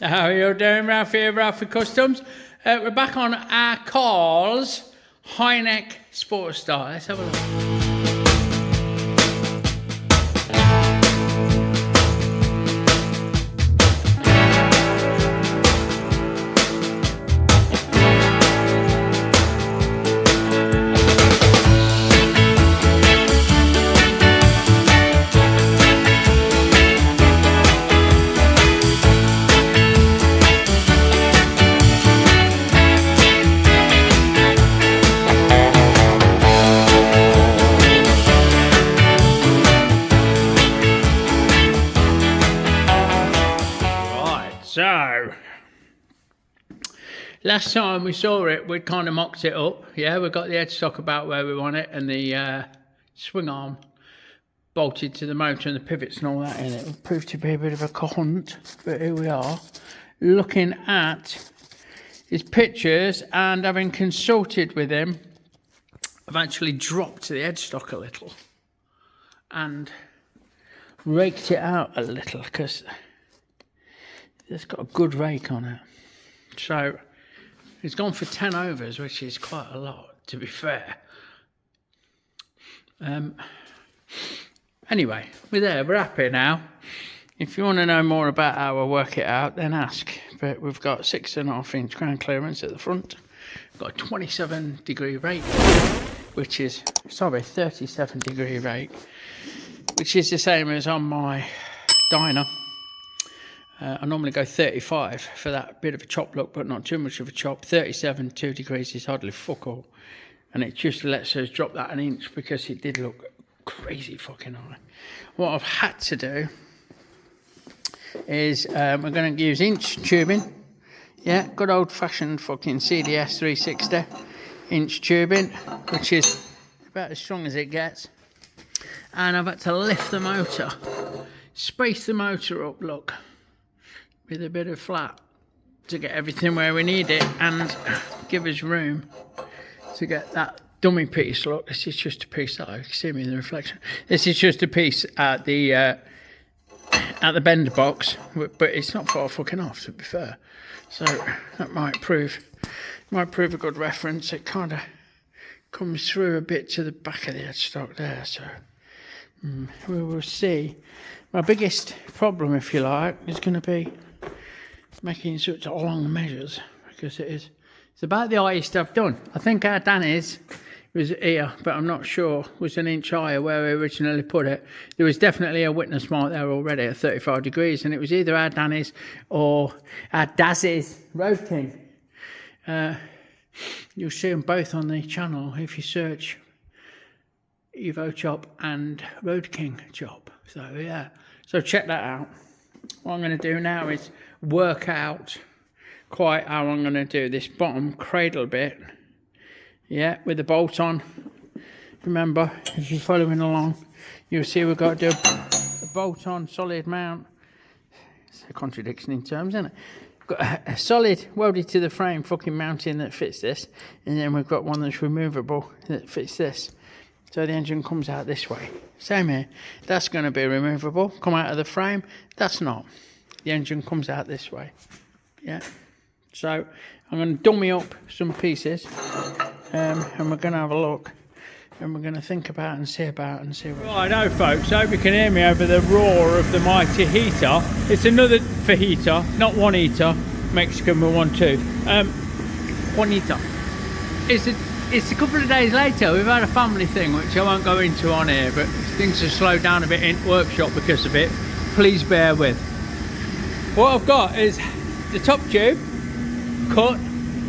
How are you doing, Ralfy of Ralfy Customs? We're back on our Carl's high neck Sportster. Let's have a look. So, last time we saw it, we'd kind of mocked it up. Yeah, we got the headstock about where we want it and the swing arm bolted to the motor and the pivots and all that in it. It proved to be a bit of a cunt, but here we are, looking at his pictures, and having consulted with him, I've actually dropped the headstock a little and raked it out a little because it's got a good rake on it. So it's gone for 10 overs, which is quite a lot, to be fair. Anyway, we're there, we're happy now. If you want to know more about how I work it out, then ask. But we've got 6.5 inch ground clearance at the front. We've got a 27 degree rake, which is, 37 degree rake, which is the same as on my dyno. I normally go 35 for that bit of a chop look, but not too much of a chop. 37, 2 degrees is hardly fuck all. And it just lets us drop that an inch because it did look crazy fucking high. What I've had to do is we're going to use inch tubing. Yeah, good old fashioned fucking CDS 360 inch tubing, which is about as strong as it gets. And I've had to lift the motor, space the motor up, look, with a bit of flat to get everything where we need it and give us room to get that dummy piece. Look, this is just a piece that you can see me in the reflection. This is just a piece at the bender box, but it's not far fucking off, to be fair. So that might prove a good reference. It kind of comes through a bit to the back of the headstock there, so we will see. My biggest problem, if you like, is going to be making such long measures, because it's about the highest I've done. I think our Danny's was here, but I'm not sure, was an inch higher where we originally put it. There was definitely a witness mark there already at 35 degrees, and it was either our Danny's or our Daz's Road King. You'll see them both on the channel if you search Evo Chop and Road King Chop. So yeah, so check that out. What I'm going to do now is work out quite how I'm going to do this bottom cradle bit. Yeah, with the bolt on. Remember, if you're following along, you'll see we've got to do a bolt on solid mount. It's a contradiction in terms, isn't it? Got a solid welded to the frame fucking mounting that fits this, and then we've got one that's removable that fits this. So the engine comes out this way. Same here. That's going to be removable. Come out of the frame. That's not. The engine comes out this way. Yeah. So I'm going to dummy up some pieces, and we're going to have a look, and we're going to think about and see about and see what. Right, no, folks. I hope you can hear me over the roar of the mighty heater. It's another fajita, not Juanita, Mexican with 1 2. Juanita. It's a couple of days later. We've had a family thing, which I won't go into on here, but things have slowed down a bit in workshop because of it. Please bear with. What I've got is the top tube cut,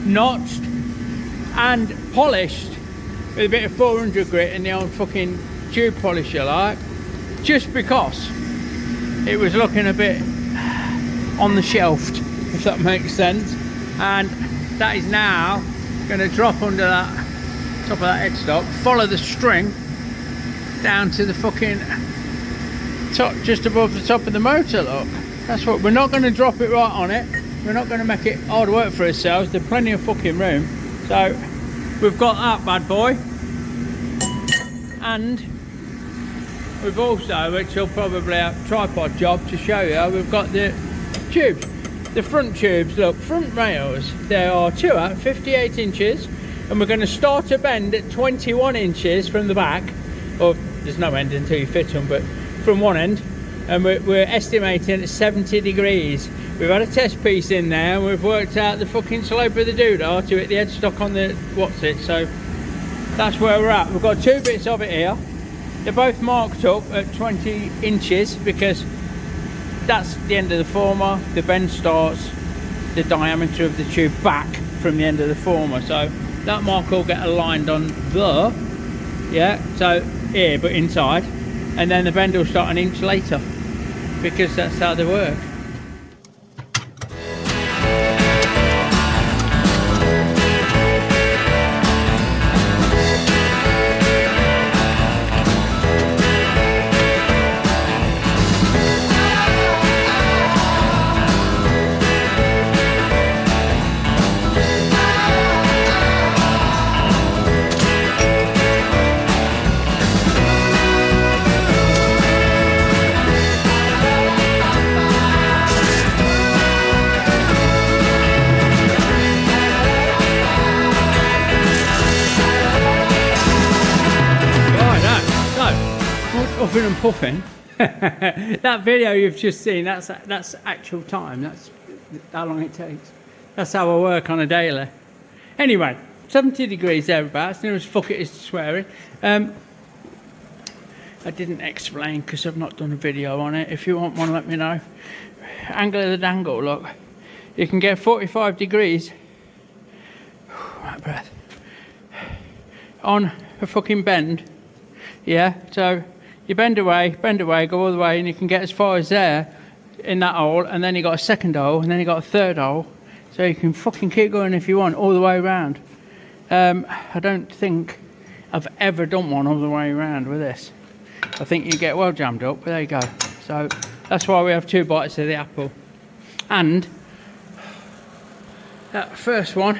notched and polished with a bit of 400 grit in the old fucking tube polisher, like, just because it was looking a bit on the shelf, if that makes sense. And that is now going to drop under that top of that headstock, follow the string down to the fucking top, just above the top of the motor. Look, that's what we're not going to drop it right on it. We're not going to make it hard work for ourselves. There's plenty of fucking room. So we've got that bad boy, and we've also, which will probably have a tripod job to show you, we've got the tubes. the front tubes, look, front rails, there are two at 58 inches, and we're going to start a bend at 21 inches from the back, or there's no end until you fit them, but from one end, and we're estimating at 70 degrees. We've had a test piece in there, and we've worked out the fucking slope of the doodah to hit the headstock on the so that's where we're at. We've got two bits of it here. They're both marked up at 20 inches because that's the end of the former. The bend starts the diameter of the tube back from the end of the former, so that mark will get aligned on the, yeah, so here but inside, and then the bend will start an inch later because that's how they work. Puffing and puffing. That video you've just seen, that's actual time. That's how long it takes. That's how I work on a daily. Anyway, 70 degrees thereabouts. Near as fuck it is to swearing. I didn't explain because I've not done a video on it. If you want one, let me know. Angle of the dangle, look. You can get 45 degrees. That breath. On a fucking bend. Yeah, so you bend away, go all the way, and you can get as far as there in that hole, and then you got a second hole, and then you got a third hole, so you can fucking keep going if you want all the way around. I don't think I've ever done one all the way around with this. I think you get well jammed up, but there you go. So that's why we have two bites of the apple. And that first one,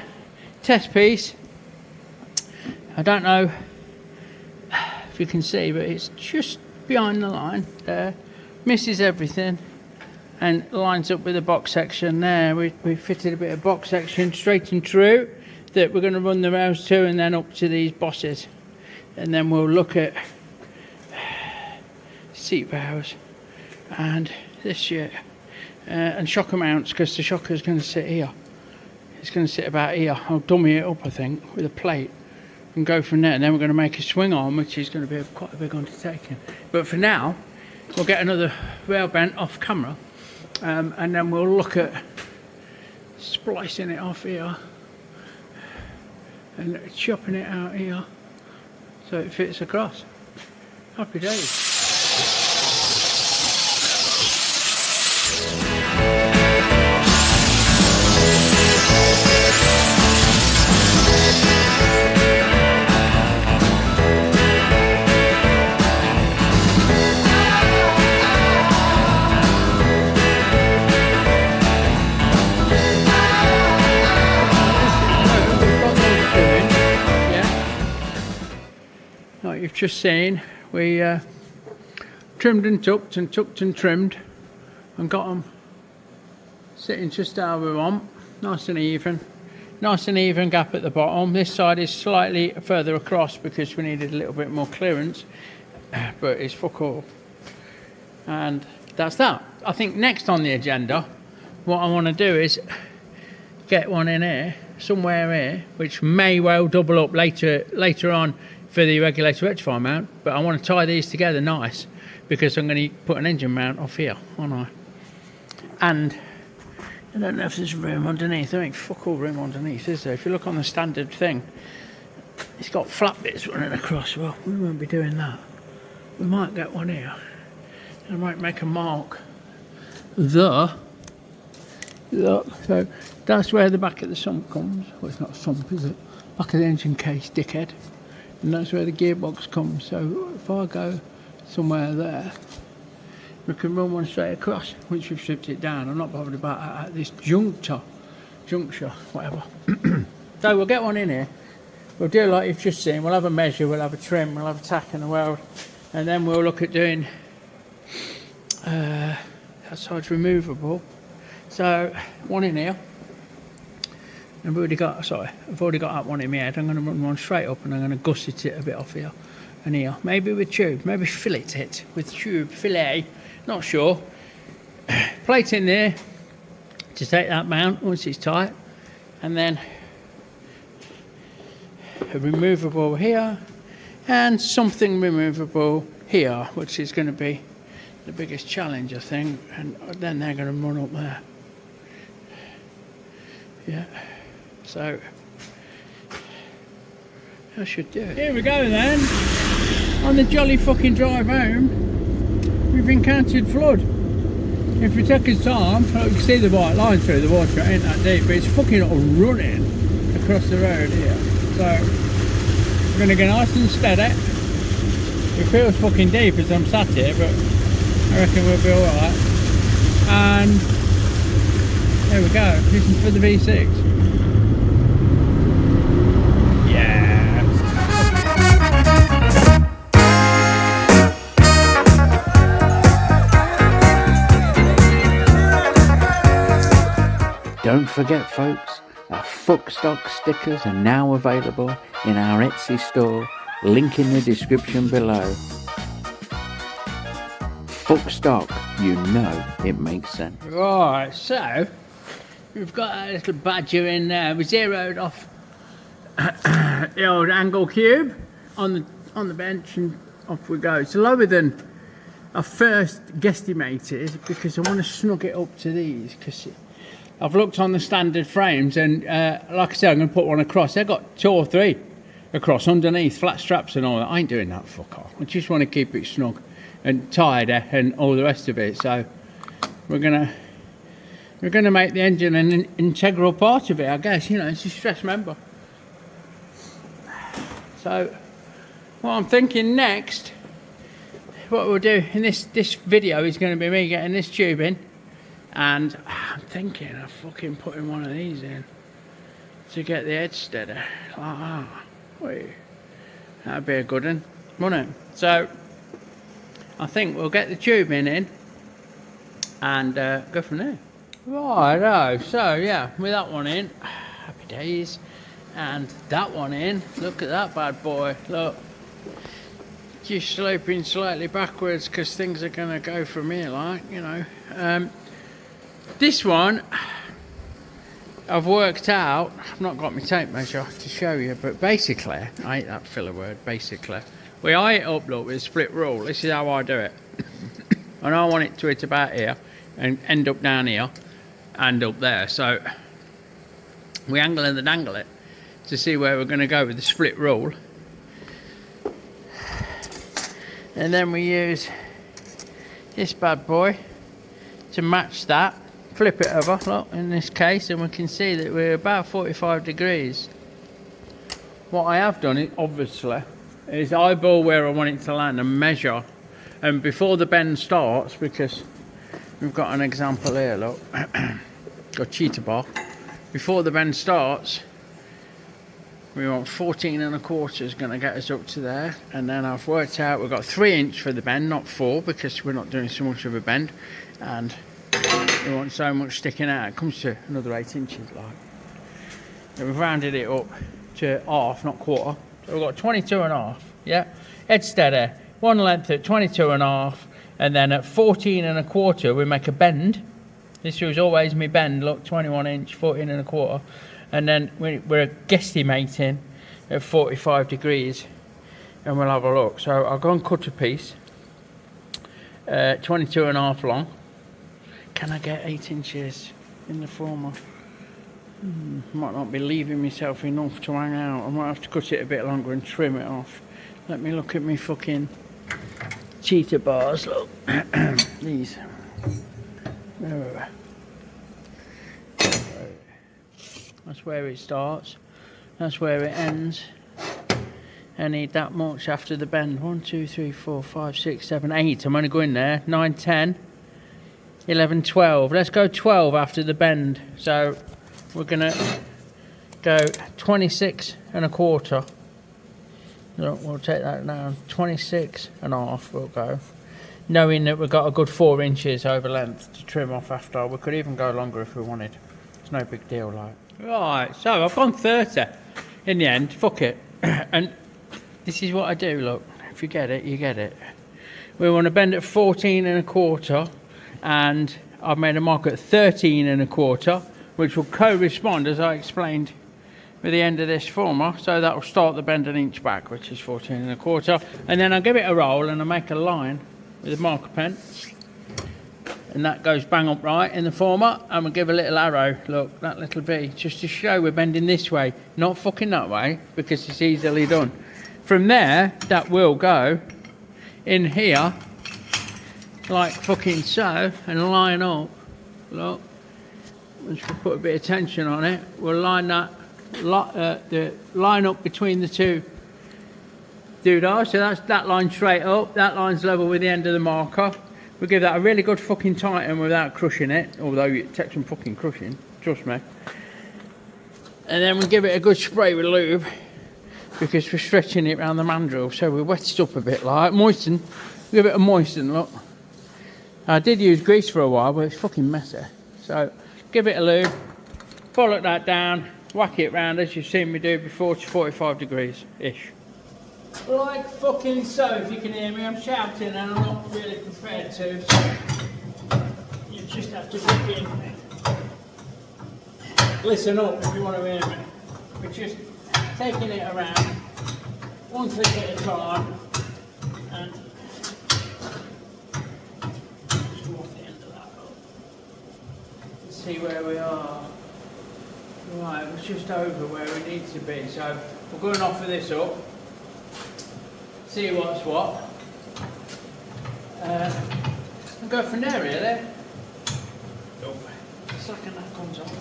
test piece, I don't know if you can see, but it's just behind the line there, misses everything and lines up with the box section there. We fitted a bit of box section straight and true that we're going to run the rails to, and then up to these bosses, and then we'll look at seat rails and this shit and shocker mounts, because the shocker is going to sit here. It's going to sit about here. I'll dummy it up, I think, with a plate and go from there, and then we're going to make a swing arm, which is going to be quite a big undertaking. But for now, we'll get another rail bent off camera, and then we'll look at splicing it off here and chopping it out here so it fits across. Happy days. You've just seen, we trimmed and tucked and trimmed and got them sitting just how we want, nice and even gap at the bottom. This side is slightly further across because we needed a little bit more clearance, but it's fuck all. And that's that. I think next on the agenda, what I want to do is get one in here, somewhere here, which may well double up later on for the regulator rectifier mount, but I want to tie these together nice because I'm going to put an engine mount off here, aren't I? And I don't know if there's room underneath. There ain't fuck all room underneath, is there? If you look on the standard thing, it's got flat bits running across. Well, we won't be doing that. We might get one here. I might make a mark. So that's where the back of the sump comes. Well, it's not a sump, is it? Back of the engine case, dickhead. And that's where the gearbox comes. So if I go somewhere there, we can run one straight across once we've stripped it down. I'm not bothered about at this juncture, whatever. So we'll get one in here. We'll do like you've just seen. We'll have a measure, we'll have a trim, we'll have a tack and a weld, and then we'll look at doing that side's removable. So one in here. I've already got that one in my head. I'm going to run one straight up and I'm going to gusset it a bit off here and here. Maybe with tube, maybe fillet it with tube, fillet, not sure. Plate in there to take that mount once it's tight, and then a removable here and something removable here, which is going to be the biggest challenge, I think. And then they're going to run up there. Yeah, so I should do it. Here we go then. On the jolly fucking drive home, we've encountered flood. If we take his time, you can see the white line through the water. It ain't that deep, but it's fucking running across the road here. So we're going to get nice and steady. It feels fucking deep as I'm sat here, but I reckon we'll be alright. And there we go. This is for the V6. Don't forget, folks, our Fuckstock stickers are now available in our Etsy store, link in the description below. Fuckstock, you know it makes sense. Right, so we've got a little badger in there. We zeroed off the old angle cube on the bench and off we go. It's lower than I first guesstimated because I want to snug it up to these, because I've looked on the standard frames and like I said, I'm going to put one across. They've got 2 or 3 across underneath, flat straps and all that. I ain't doing that, fuck off. I just want to keep it snug and tighter and all the rest of it. So we're gonna make the engine an integral part of it, I guess. You know, it's a stress member. So what I'm thinking next, what we'll do in this video is going to be me getting this tube in. And I'm thinking of fucking putting one of these in to get the head steady. Like that. Wait, that'd be a good one, wouldn't it? So I think we'll get the tube in and go from there. Right, so yeah, with that one in, happy days. And that one in, look at that bad boy, look. Just sloping slightly backwards because things are going to go from here, like, you know. This one, I've worked out, I've not got my tape measure to show you, but basically, I hate that filler word, basically. We eye it up, look, with a split rule. This is how I do it. And I want it to hit about here and end up down here and up there. So we angle and dangle it to see where we're going to go with the split rule. And then we use this bad boy to match that. Flip it over, look, in this case, and we can see that we're about 45 degrees. What I have done, obviously, is eyeball where I want it to land and measure. And before the bend starts, because we've got an example here, look, got cheetah bar. Before the bend starts, we want 14¼ is going to get us up to there. And then I've worked out we've got 3 inch for the bend, not 4, because we're not doing so much of a bend. And we want so much sticking out, it comes to another 8 inches, like. And we've rounded it up to half, not quarter. So we've got 22½, yeah. Head steady, one length at 22½, and then at 14¼ we make a bend. This was always my bend, look, 21 inch, 14¼ and then we're guesstimating at 45 degrees, and we'll have a look. So I'll go and cut a piece, 22½ long. Can I get 8 inches in the former? Might not be leaving myself enough to hang out. I might have to cut it a bit longer and trim it off. Let me look at me fucking cheetah bars, look. These. There. That's where it starts. That's where it ends. I need that much after the bend. 1, 2, 3, 4, 5, 6, 7, 8. I'm only going there. 9, 10. 11, 12. Let's go 12 after the bend. So we're gonna go 26¼ No, we'll take that down. 26½ we'll go. knowing that we've got a good 4 inches over length to trim off after. We could even go longer if we wanted. It's no big deal, like. Right, so I've gone 30 in the end. Fuck it. And this is what I do, look. If you get it, you get it. We want to bend at 14 1/4, and I've made a mark at 13 1/4, which will correspond, as I explained, with the end of this former. So that will start the bend an inch back, which is 14 1/4, and then I'll give it a roll and I'll make a line with a marker pen, and that goes bang upright in the former, and we'll give a little arrow, look, that little V, just to show we're bending this way, not fucking that way, because it's easily done. From there, that will go in here, like fucking so, and line up, look, once we put a bit of tension on it, we'll line that, the line up between the two doodads, so that's that line straight up, that line's level with the end of the marker. We'll give that a really good fucking tighten without crushing it, although it takes some fucking crushing, trust me. And then we'll give it a good spray with lube, because we're stretching it around the mandrel, so we wet it up a bit, like moisten, give it a moisten, look. I did use grease for a while, but it's fucking messy. So give it a lube, follow that down, whack it round as you've seen me do before to 45 degrees-ish. Like fucking so, if you can hear me, I'm shouting and I'm not really prepared to, so you just have to fucking listen up if you want to hear me. We're just taking it around, one click at a time, and just walk the end of that up. Let's see where we are. Right, we're just over where we need to be, so we're going to offer this up, see what's what, and go from there really. Oh, a second that comes off.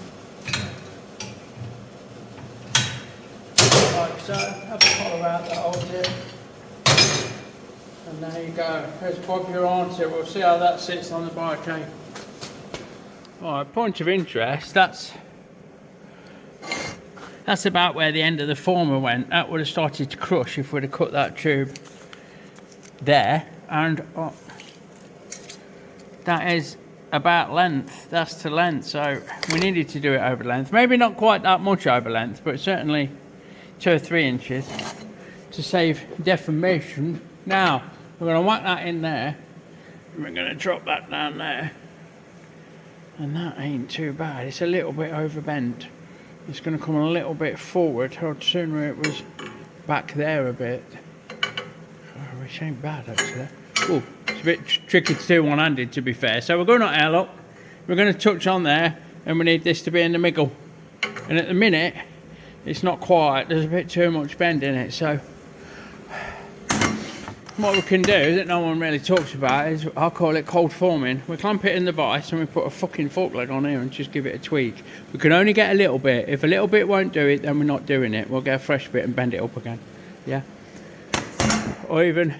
Like so, have a follow out that old tip, and there you go, there's Bob your answer. We'll see how that sits on the bike, eh? Right, point of interest, that's about where the end of the former went. That would have started to crush if we'd have cut that tube there, and that is about length, that's to length, so we needed to do it over length, maybe not quite that much over length, but certainly 2 or 3 inches to save deformation. Now we're going to whack that in there, and we're going to drop that down there, and that ain't too bad. It's a little bit overbent, it's going to come a little bit forward. I'd sooner it was back there a bit. Which ain't bad actually. Oh, it's a bit tricky to do one-handed, to be fair. So we're going to L up, we're going to touch on there, and we need this to be in the middle. And at the minute, it's not quite, there's a bit too much bend in it. So what we can do that no one really talks about is, I'll call it cold forming. We clamp it in the vise and we put a fucking fork leg on here and just give it a tweak. We can only get a little bit. If a little bit won't do it, then we're not doing it. We'll get a fresh bit and bend it up again. Yeah. Or even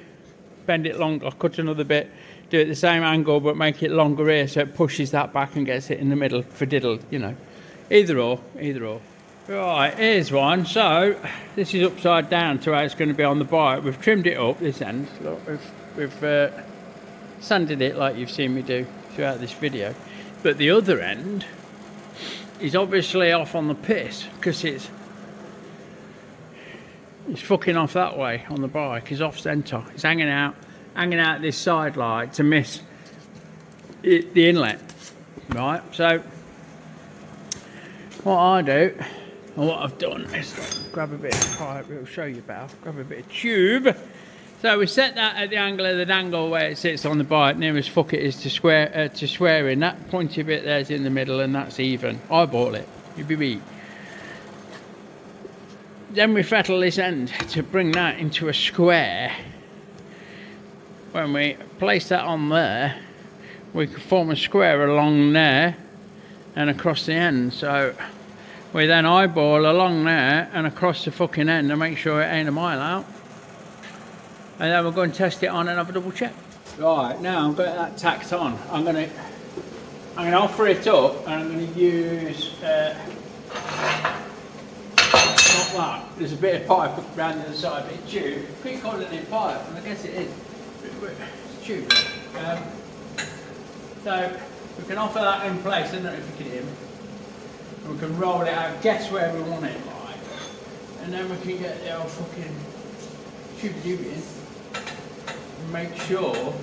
bend it longer, cut another bit, do it the same angle but make it longer here so it pushes that back and gets it in the middle for diddle, you know. Either or, either or. Right, here's one. So this is upside down to how it's going to be on the bike. We've trimmed it up this end. Look, we've sanded it like you've seen me do throughout this video. But the other end is obviously off on the piss because it's fucking off that way on the bike. It's off centre. It's hanging out this side light to miss the inlet. Right. So what I do, and what I've done, is grab a bit of pipe. It'll show you better. Grab a bit of tube. So we set that at the angle of the dangle where it sits on the bike, nearest fuck it is to square in. That pointy bit there's in the middle, and that's even. Eyeball it. You be me. Then we fettle this end to bring that into a square. When we place that on there, we can form a square along there and across the end. So we then eyeball along there and across the fucking end to make sure it ain't a mile out. And then we'll go and test it on and have a double check. Right, now I've got that tacked on. I'm gonna offer it up, and I'm gonna use not that. There's a bit of pipe around the other side, a bit of tube. Keep calling it pipe, and I guess it is. It's tube. So we can offer that in place, I don't know if you can hear me. We can roll it out, guess where we want it, like, and then we can get the old fucking tube in and make sure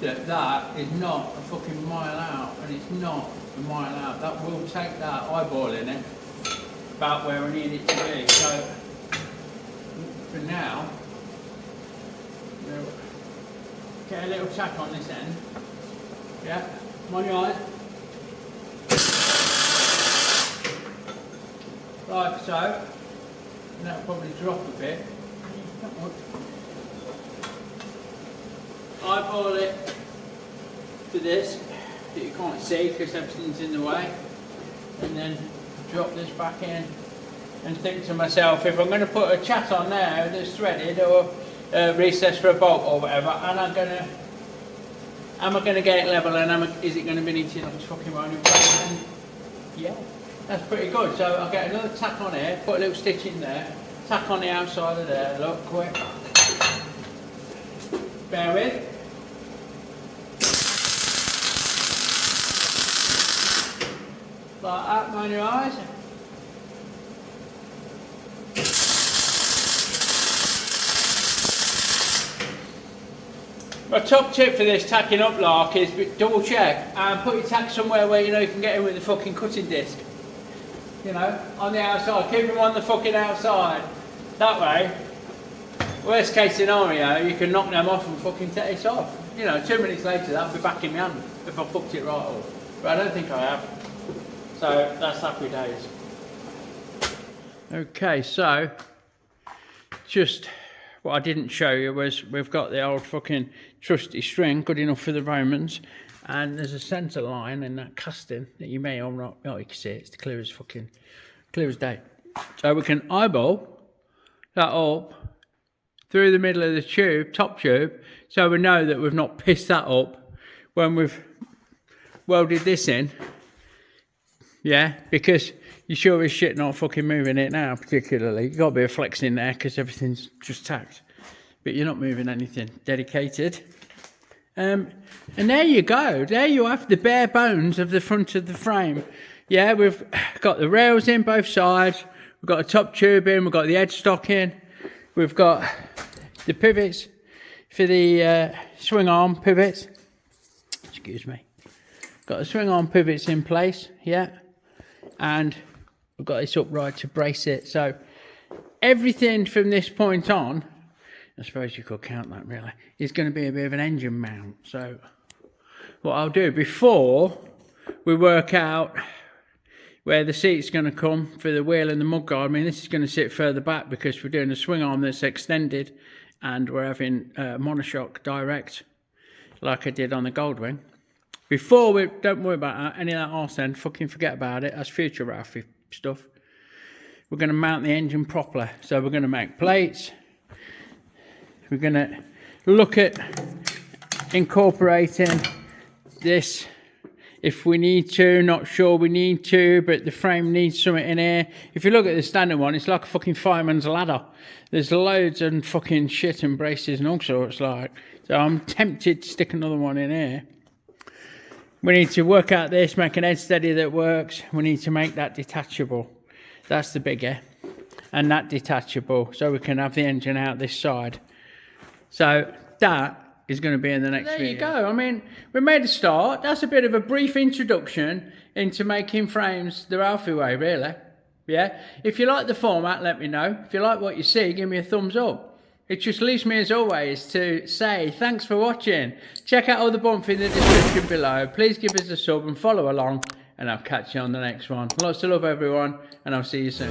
that that is not a fucking mile out, and it's not a mile out. That will take that eyeball in it about where we need it to be. So for now, we'll get a little tack on this end. Yeah, come on your eyes. Like so, and that'll probably drop a bit. Eyeball it to this that you can't see because everything's in the way, and then drop this back in and think to myself, if I'm going to put a chat on there that's threaded or recess for a bolt or whatever, and am I going to get it level, and is it going to be neat enough to fucking run in place? And yeah, that's pretty good. So I'll get another tack on here, put a little stitch in there, tack on the outside of there, look, quick. Bear with. Like that, mind your eyes. My top tip for this tacking up lark is double check and put your tack somewhere where you know you can get in with the fucking cutting disc. You know, on the outside, keep them on the fucking outside. That way, worst case scenario, you can knock them off and fucking take it off. You know, 2 minutes later, that'll be back in my hand if I fucked it right off. But I don't think I have. So that's happy days. Okay, so just what I didn't show you was we've got the old fucking trusty string, good enough for the Romans, and there's a centre line in that casting that you may or not, oh, you can see it's clear as day. So we can eyeball that up through the middle of the tube, top tube, so we know that we've not pissed that up when we've welded this in. Yeah, because you sure as shit not fucking moving it now, particularly. You've got a bit of flex in there because everything's just tacked. But you're not moving anything dedicated. And there you go. There you have the bare bones of the front of the frame. Yeah, we've got the rails in both sides. We've got a top tube in. We've got the headstock in. We've got the pivots for the swing arm pivots. Excuse me. Got the swing arm pivots in place. Yeah. And we've got this upright to brace it. So everything from this point on, I suppose you could count that really, is going to be a bit of an engine mount. So what I'll do before we work out where the seat's going to come for the wheel and the mudguard, I mean this is going to sit further back because we're doing a swing arm that's extended and we're having monoshock direct like I did on the Goldwing. Before we, don't worry about any of that arse end, fucking forget about it, that's future Ralfy stuff. We're going to mount the engine properly. So we're going to make plates. We're going to look at incorporating this if we need to, not sure we need to, but the frame needs something in here. If you look at the standard one, it's like a fucking fireman's ladder. There's loads and fucking shit and braces and all sorts like. So I'm tempted to stick another one in here. We need to work out this, make an head steady that works. We need to make that detachable. That's the bigger. And that detachable, so we can have the engine out this side. So that is going to be in the next video. There you go. I mean, we made a start. That's a bit of a brief introduction into making frames the Ralfy way, really. Yeah? If you like the format, let me know. If you like what you see, give me a thumbs up. It just leaves me, as always, to say thanks for watching. Check out all the bump in the description below. Please give us a sub and follow along, and I'll catch you on the next one. Lots of love, everyone, and I'll see you soon.